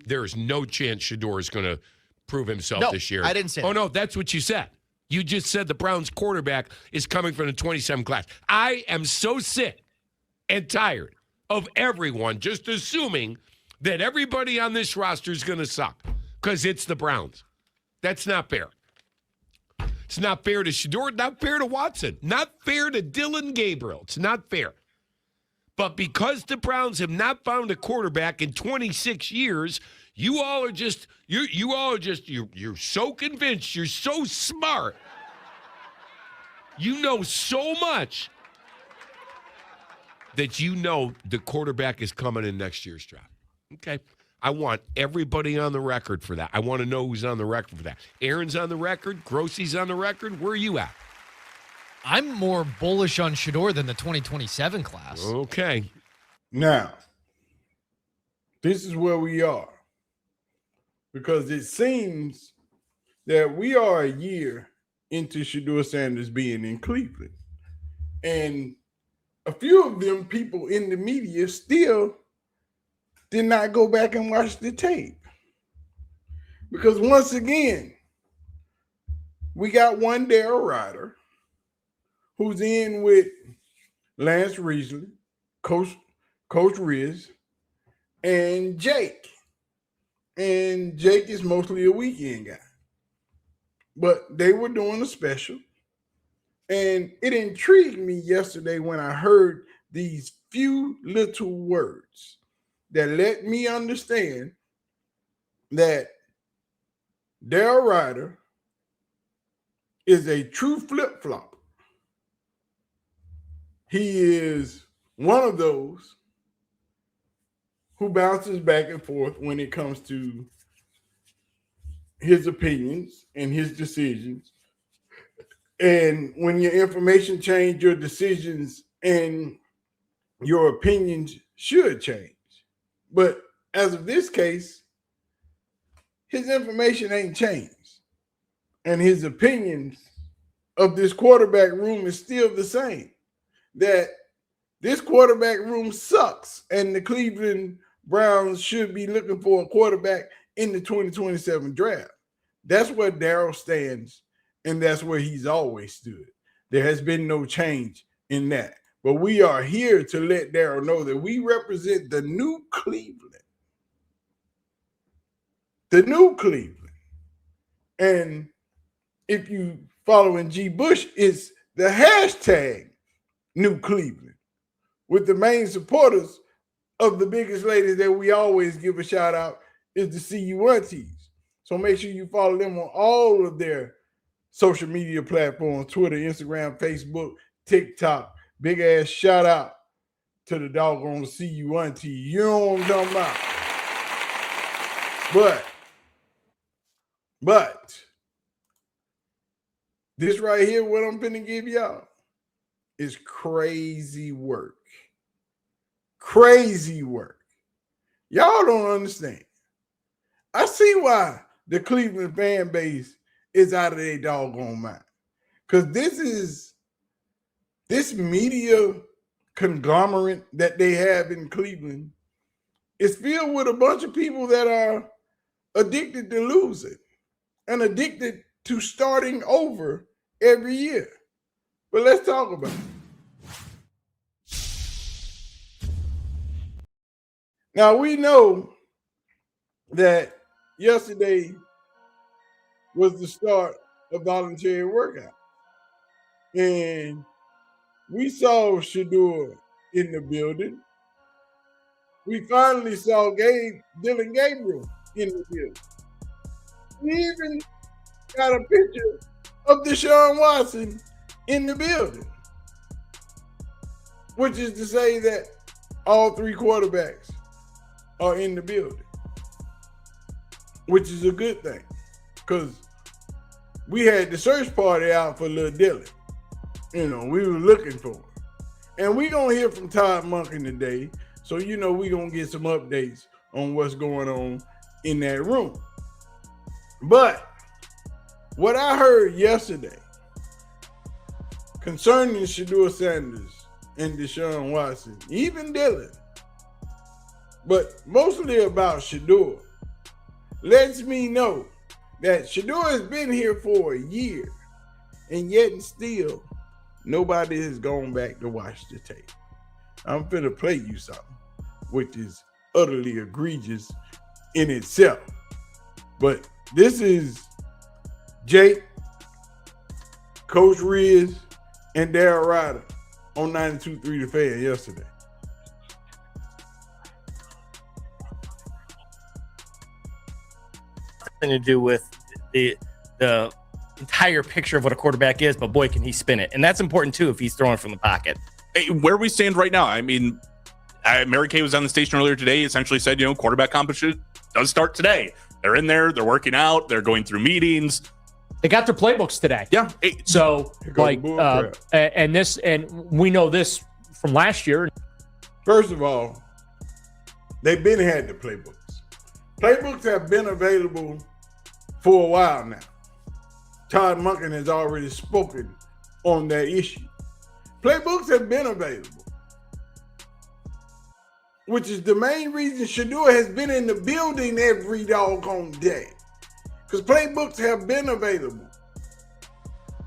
there is no chance Shedeur is going to prove himself this year. I didn't say that. Oh, no, that's what you said. You just said the Browns quarterback is coming from the 27 class. I am so sick and tired of everyone just assuming that everybody on this roster is going to suck because it's the Browns. That's not fair. It's not fair to Shedeur, not fair to Watson, not fair to Dylan Gabriel. It's not fair. But because the Browns have not found a quarterback in 26 years, you're so convinced, you're so smart. You know so much that you know the quarterback is coming in next year's draft. Okay. I want everybody on the record for that. I want to know who's on the record for that. Aaron's on the record. Grossie's on the record. Where are you at? I'm more bullish on Shedeur than the 2027 class. Okay. Now, this is where we are. Because it seems that we are a year into Shedeur Sanders being in Cleveland. And a few of them people in the media still did not go back and watch the tape. Because once again, we got one Daryl Ryder who's in with Lance Riesler, Coach Riz, and Jake. And Jake is mostly a weekend guy. But they were doing a special. And it intrigued me yesterday when I heard these few little words that let me understand that Daryl Ryder is a true flip-flop. He is one of those who bounces back and forth when it comes to his opinions and his decisions. And when your information change, your decisions and your opinions should change. But as of this case, his information ain't changed. And his opinions of this quarterback room is still the same. That this quarterback room sucks and the Cleveland Browns should be looking for a quarterback in the 2027 draft. That's where Daryl stands, and that's where he's always stood. There has been no change in that. But we are here to let Daryl know that we represent the new Cleveland. The new Cleveland. And if you following G. Bush, it's the hashtag New Cleveland with the main supporters of the biggest ladies that we always give a shout out is the CU Aunties. So make sure you follow them on all of their social media platforms, Twitter, Instagram, Facebook, TikTok. Big ass shout out to the doggone CU Auntie. You know what I'm talking about. But this right here, what I'm finna give y'all is crazy work. Crazy work. Y'all don't understand. I see why the Cleveland fan base is out of their doggone mind. Because this media conglomerate that they have in Cleveland is filled with a bunch of people that are addicted to losing and addicted to starting over every year. But let's talk about it. Now, we know that yesterday was the start of voluntary workout. And we saw Shedeur in the building. We finally saw Dylan Gabriel in the building. We even got a picture of Deshaun Watson in the building, which is to say that all three quarterbacks are in the building, which is a good thing because we had the search party out for little Dylan. You know, we were looking for him. And we're going to hear from Todd Monken today. So, you know, we're going to get some updates on what's going on in that room. But what I heard yesterday concerning Shedeur Sanders and Deshaun Watson, even Dylan, but mostly about Shedeur, lets me know that Shedeur has been here for a year, and yet and still nobody has gone back to watch the tape. I'm finna play you something, which is utterly egregious in itself. But this is Jake, Coach Riz, and Darryl Ryder on 92.3 The Fan yesterday. Nothing to do with the entire picture of what a quarterback is, but boy, can he spin it. And that's important too if he's throwing from the pocket. Hey, where we stand right now, I mean, Mary Kay was on the station earlier today, essentially said, quarterback competition does start today. They're in there, they're working out, they're going through meetings. They got their playbooks today. Yeah. So, and we know this from last year. First of all, they've been had the playbooks. Playbooks have been available for a while now. Todd Monken has already spoken on that issue. Playbooks have been available, which is the main reason Shedeur has been in the building every doggone day, because playbooks have been available.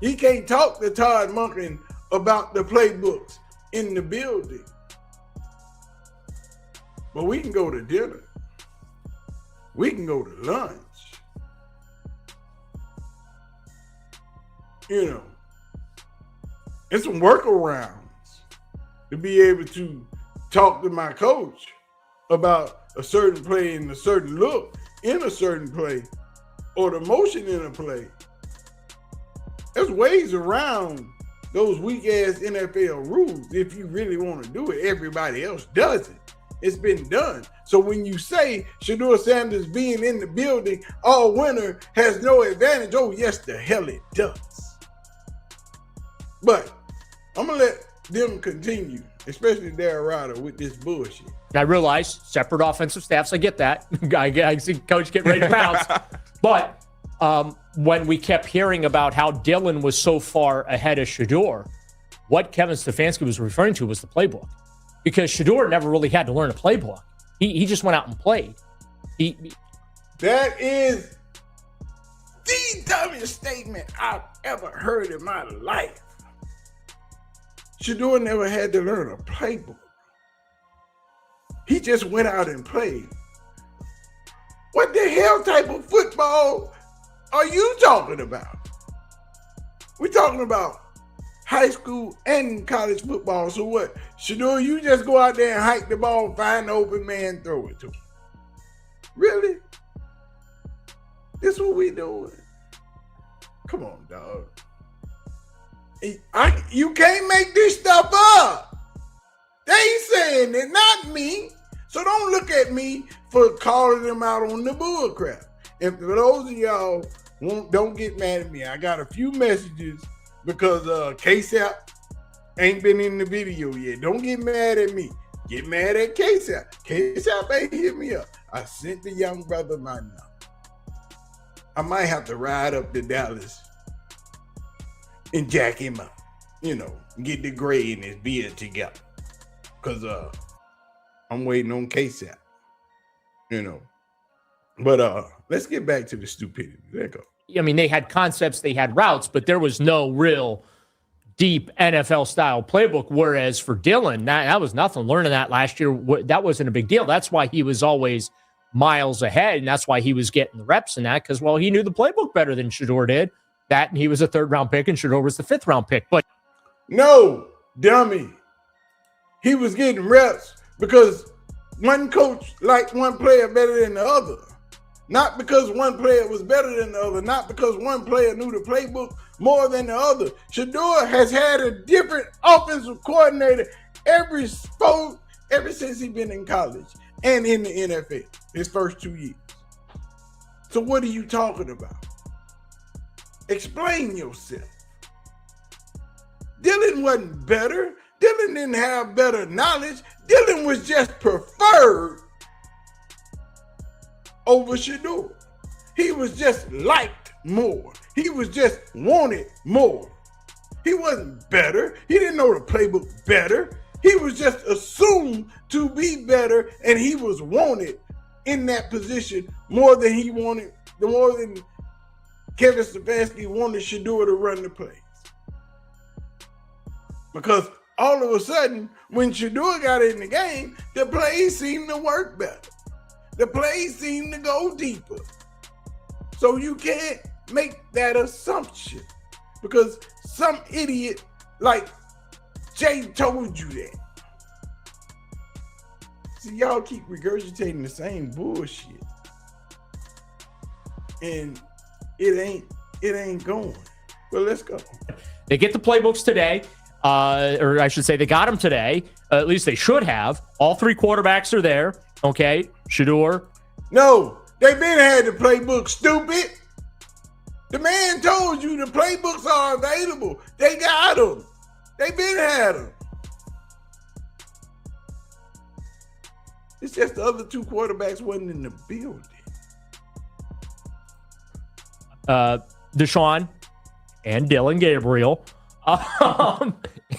He can't talk to Todd Monken about the playbooks in the building, but we can go to dinner. We can go to lunch. And some workarounds to be able to talk to my coach about a certain play and a certain look in a certain play or the motion in a play. There's ways around those weak-ass NFL rules if you really want to do it. Everybody else does it. It's been done. So when you say Shedeur Sanders being in the building all winter has no advantage, oh, yes, the hell it does. But I'm going to let them continue, especially Darryl Ryder, with this bullshit. I realize separate offensive staffs. I get that. I see Coach get ready to bounce. But when we kept hearing about how Dylan was so far ahead of Shedeur, what Kevin Stefanski was referring to was the playbook. Because Shedeur never really had to learn a playbook. He just went out and played. That is the dumbest statement I've ever heard in my life. Shedeur never had to learn a playbook. He just went out and played. What the hell type of football are you talking about? We're talking about high school and college football. So what? Shedeur, you just go out there and hike the ball, find the open man, throw it to him. Really? This what we doing? Come on, dog. You can't make this stuff up. They saying it, not me. So don't look at me for calling them out on the bull crap. And for those of y'all don't get mad at me. I got a few messages because KSAP ain't been in the video yet. Don't get mad at me. Get mad at KSAP. KSAP ain't hit me up. I sent the young brother my number. I might have to ride up to Dallas and jack him up, get the gray in his beard together. Because I'm waiting on KSAP, But let's get back to the stupidity. There you go. I mean, they had concepts, they had routes, but there was no real deep NFL-style playbook, whereas for Dylan, that was nothing. Learning that last year, that wasn't a big deal. That's why he was always miles ahead, and that's why he was getting the reps in that, because, well, he knew the playbook better than Shedeur did. That, and he was a third-round pick, and Shedeur was the fifth-round pick. But no, dummy. He was getting reps because one coach liked one player better than the other. Not because one player was better than the other, not because one player knew the playbook more than the other. Shedeur has had a different offensive coordinator ever since he's been in college and in the NFL, his first 2 years. So what are you talking about? Explain yourself. Dylan wasn't better. Dylan didn't have better knowledge. Dylan was just preferred over Shedeur. He was just liked more. He was just wanted more. He wasn't better. He didn't know the playbook better. He was just assumed to be better, and he was wanted in that position more than Kevin Stefanski wanted Shedeur to run the plays. Because all of a sudden, when Shedeur got in the game, the plays seemed to work better. The plays seemed to go deeper. So you can't make that assumption because some idiot like Jay told you that. See, y'all keep regurgitating the same bullshit. And it ain't going. Well, let's go. They get the playbooks today, or I should say they got them today. At least they should have. All three quarterbacks are there. Okay, Shedeur. No, they been had the playbook, stupid. The man told you the playbooks are available. They got them. They been had them. It's just the other two quarterbacks wasn't in the building. Deshaun and Dylan Gabriel.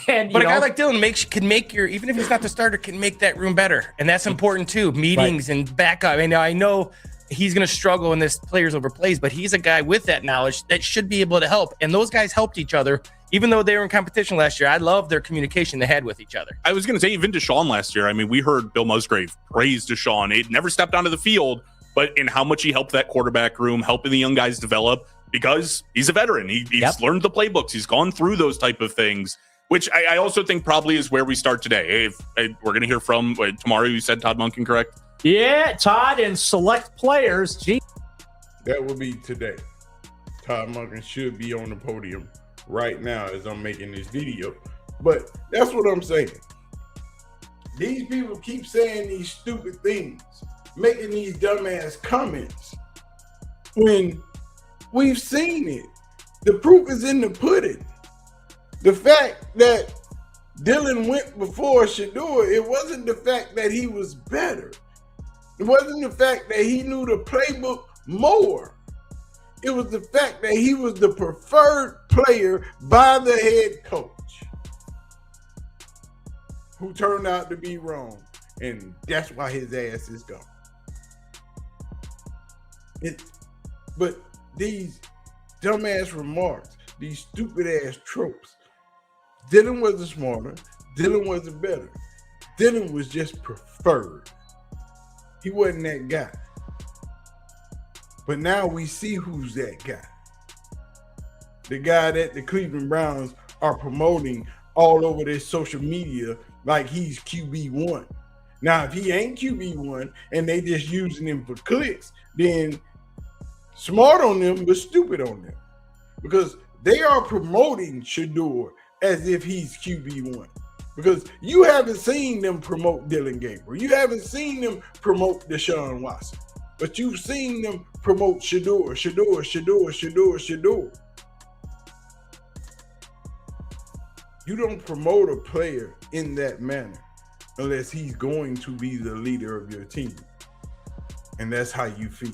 And but a guy like Dylan can make your, even if he's not the starter, can make that room better. And that's important too. Meetings and backup. And I know he's going to struggle in this players over plays, but he's a guy with that knowledge that should be able to help. And those guys helped each other, even though they were in competition last year. I love their communication they had with each other. I was going to say, even Deshaun last year, I mean, we heard Bill Musgrave praise Deshaun. He never stepped onto the field, but in how much he helped that quarterback room, helping the young guys develop, because he's a veteran. He's learned the playbooks. He's gone through those type of things, which I also think probably is where we start today. We're going to hear from tomorrow. You said Todd Monken, correct? Yeah, Todd and select players. Gee. That will be today. Todd Monken should be on the podium right now as I'm making this video. But that's what I'm saying. These people keep saying these stupid things, making these dumbass comments when we've seen it. The proof is in the pudding. The fact that Dylan went before Shedeur, it wasn't the fact that he was better. It wasn't the fact that he knew the playbook more. It was the fact that he was the preferred player by the head coach, who turned out to be wrong. And that's why his ass is gone. But these dumbass remarks, these stupid ass tropes, Dylan wasn't smarter. Dylan wasn't better. Dylan was just preferred. He wasn't that guy. But now we see who's that guy. The guy that the Cleveland Browns are promoting all over their social media like he's QB1. Now, if he ain't QB1 and they just using him for clicks, then smart on them, but stupid on them. Because they are promoting Shedeur as if he's QB1. Because you haven't seen them promote Dylan Gabriel. You haven't seen them promote Deshaun Watson. But you've seen them promote Shedeur. You don't promote a player in that manner unless he's going to be the leader of your team. And that's how you feel.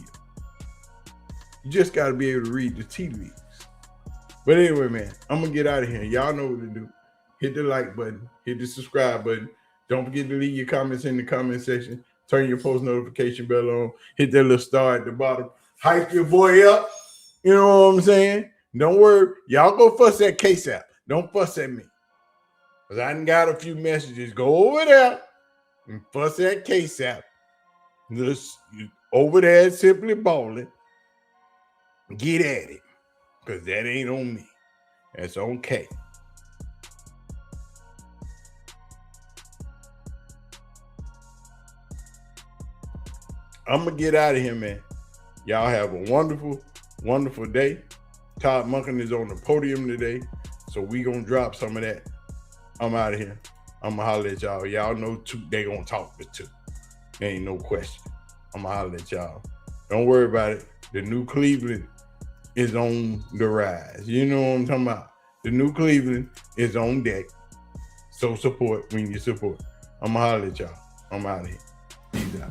You just got to be able to read the tea leaves. But anyway, man, I'm going to get out of here. Y'all know what to do. Hit the like button. Hit the subscribe button. Don't forget to leave your comments in the comment section. Turn your post notification bell on. Hit that little star at the bottom. Hype your boy up. You know what I'm saying? Don't worry. Y'all go fuss at Case App. Don't fuss at me. Because I done got a few messages. Go over there and fuss at Case App. Just over there at Simply Balling. Get at it. Because that ain't on me. That's on K. I'm going to get out of here, man. Y'all have a wonderful, wonderful day. Todd Monken is on the podium today, so we going to drop some of that. I'm out of here. I'm going to holler at y'all. Y'all know they going to talk to two. There ain't no question. I'm going to holler at y'all. Don't worry about it. The new Cleveland is on the rise. You know what I'm talking about? The new Cleveland is on deck. So support when you support. I'm going to holler at y'all. I'm out of here. Peace out.